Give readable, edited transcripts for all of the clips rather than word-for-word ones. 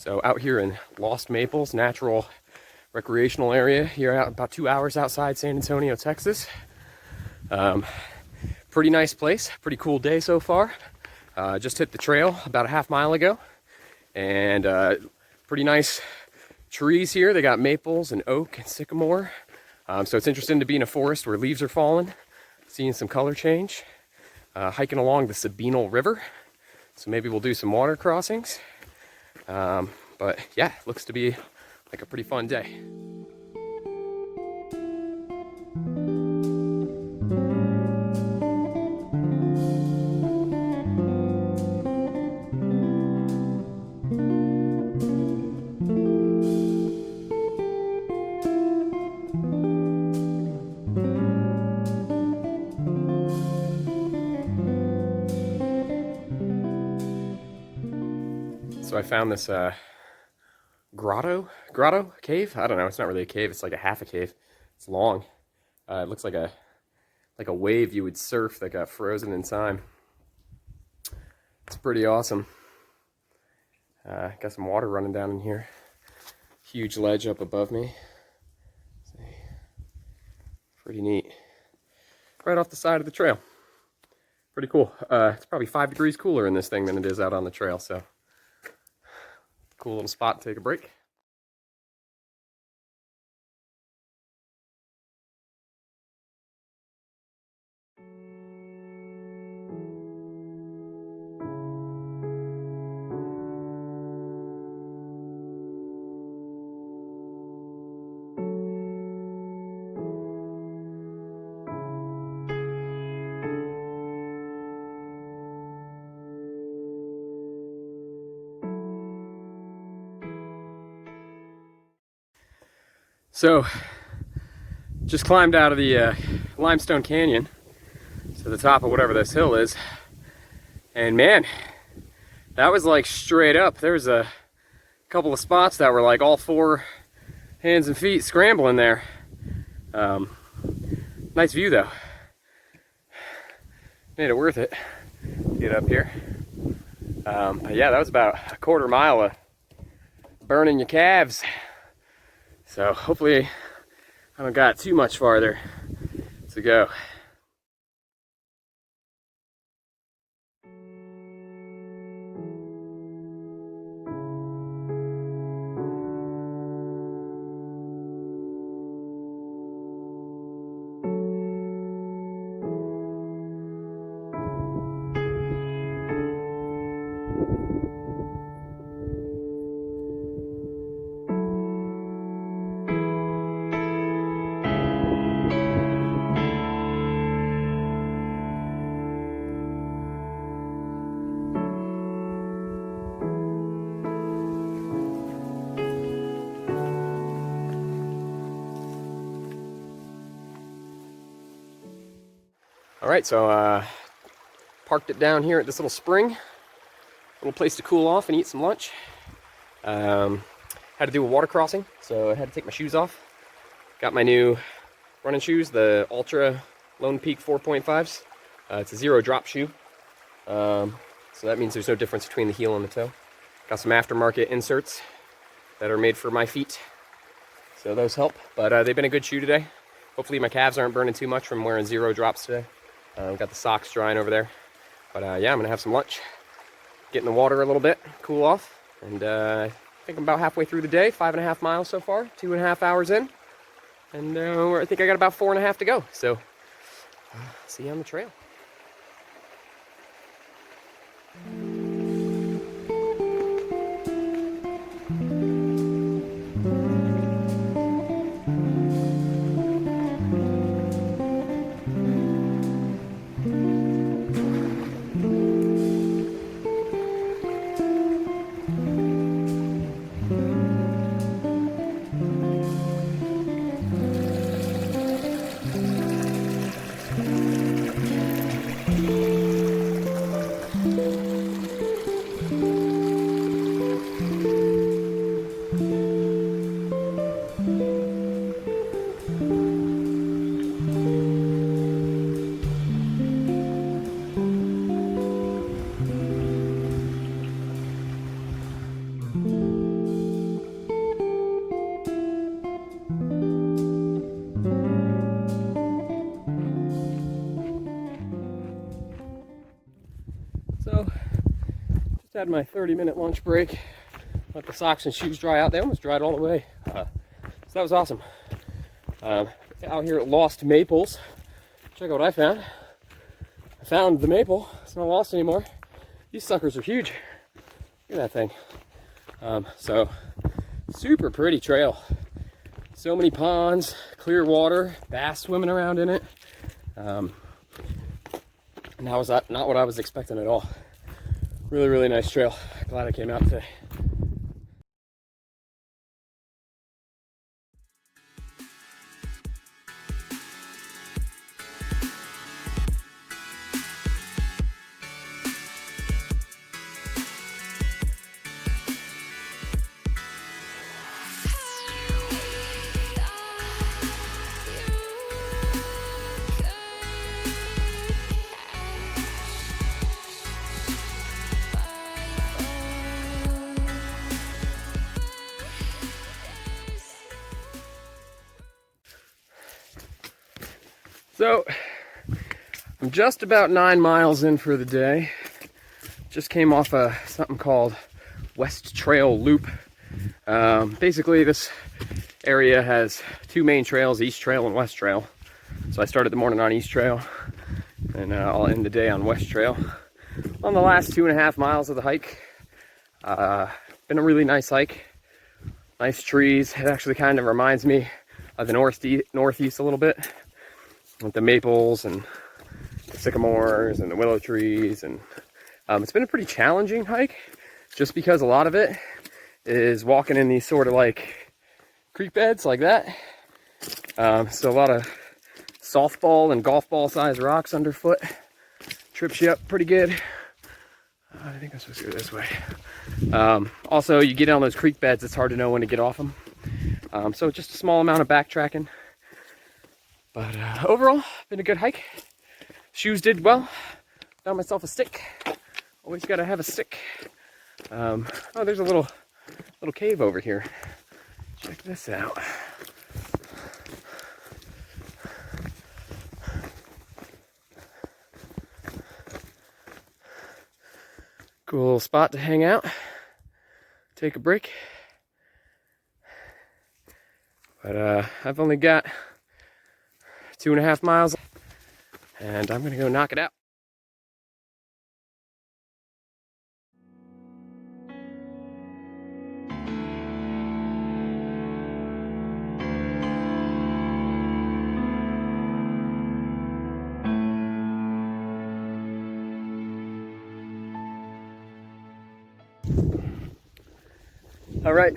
So out here in Lost Maples, natural recreational area here, out about 2 hours outside San Antonio, Texas. Pretty nice place, pretty cool day so far. Just hit the trail about a half mile ago, and pretty nice trees here. They got maples and oak and sycamore. So it's interesting to be in a forest where leaves are falling, seeing some color change. Hiking along the Sabinal River, so maybe we'll do some water crossings. But yeah, looks to be like a pretty fun day. So I found this grotto cave. I don't know. It's not really a cave. It's like a half a cave. It's long. It looks like a wave you would surf that got frozen in time. It's pretty awesome. Got some water running down in here. Huge ledge up above me. Pretty neat. Right off the side of the trail. Pretty cool. It's probably 5 degrees cooler in this thing than it is out on the trail. So. Cool little spot to take a break. So, just climbed out of the limestone canyon to the top of whatever this hill is, and man, that was like straight up. There was a couple of spots that were like all 4 hands and feet scrambling there. Nice view though. Made it worth it to get up here. But yeah, that was about a quarter mile of burning your calves. So hopefully I don't got too much farther to go. All right, so parked it down here at this little spring, little place to cool off and eat some lunch. Had to do a water crossing, so I had to take my shoes off. Got my new running shoes, the Altra Lone Peak 4.5s. It's a 0 drop shoe, so that means there's no difference between the heel and the toe. Got some aftermarket inserts that are made for my feet, so those help. But they've been a good shoe today. Hopefully my calves aren't burning too much from wearing 0 drops today. Got the socks drying over there. But yeah, I'm going to have some lunch, get in the water a little bit, cool off. And I think I'm about halfway through the day, 5.5 miles so far, 2.5 hours in. And I think I got about 4.5 to go. So see you on the trail. So, just had my 30-minute lunch break. Let the socks and shoes dry out. They almost dried all the way. So that was awesome. Out here at Lost Maples, check out what I found. I found the maple. It's not lost anymore. These suckers are huge. Look at that thing. So, super pretty trail. So many ponds, clear water, bass swimming around in it. And that was not what I was expecting at all. Really, really nice trail. Glad I came out today. So, I'm just about 9 miles in for the day. Just came off something called West Trail Loop. Basically, this area has two main trails, East Trail and West Trail. So I started the morning on East Trail, and I'll end the day on West Trail. On the last 2.5 miles of the hike, been a really nice hike. Nice trees. It actually kind of reminds me of the northeast a little bit, with the maples and the sycamores and the willow trees. And it's been a pretty challenging hike, just because a lot of it is walking in these sort of like creek beds like that. So a lot of softball and golf ball sized rocks underfoot. Trips you up pretty good. I think I'm supposed to go this way. Also, you get on those creek beds, it's hard to know when to get off them. So just a small amount of backtracking. But overall, been a good hike. Shoes did well. Found myself a stick. Always gotta have a stick. Oh, there's a little cave over here. Check this out. Cool little spot to hang out. Take a break. But I've only got 2.5 miles, and I'm gonna go knock it out. All right,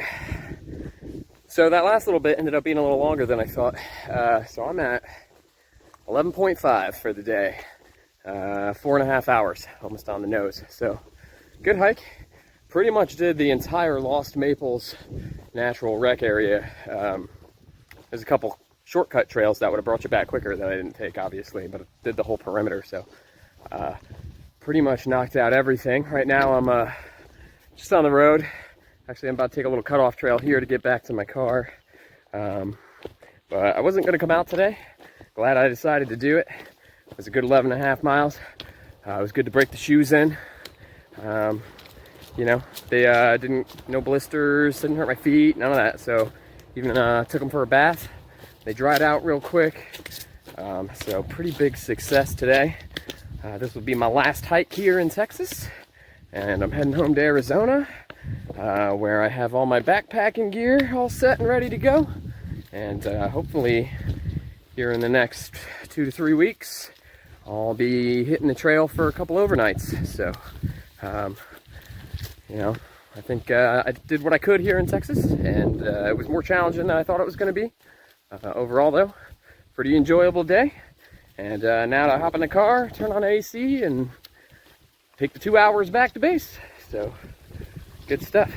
so that last little bit ended up being a little longer than I thought. So I'm at 11.5 for the day, 4.5 hours, almost on the nose. So good hike. Pretty much did the entire Lost Maples natural rec area. There's a couple shortcut trails that would have brought you back quicker that I didn't take, obviously, but it did the whole perimeter. So pretty much knocked out everything. Right now I'm just on the road. Actually, I'm about to take a little cutoff trail here to get back to my car. But I wasn't going to come out today. Glad I decided to do it. It was a good 11.5 miles. It was good to break the shoes in. You know, they no blisters, didn't hurt my feet, none of that. So even took them for a bath. They dried out real quick. So pretty big success today. This will be my last hike here in Texas. And I'm heading home to Arizona, where I have all my backpacking gear all set and ready to go. And hopefully here in the next 2 to 3 weeks, I'll be hitting the trail for a couple overnights. So, you know, I think I did what I could here in Texas, and it was more challenging than I thought it was going to be. Overall, though, pretty enjoyable day. And now to hop in the car, turn on AC, and take the 2 hours back to base. So, good stuff.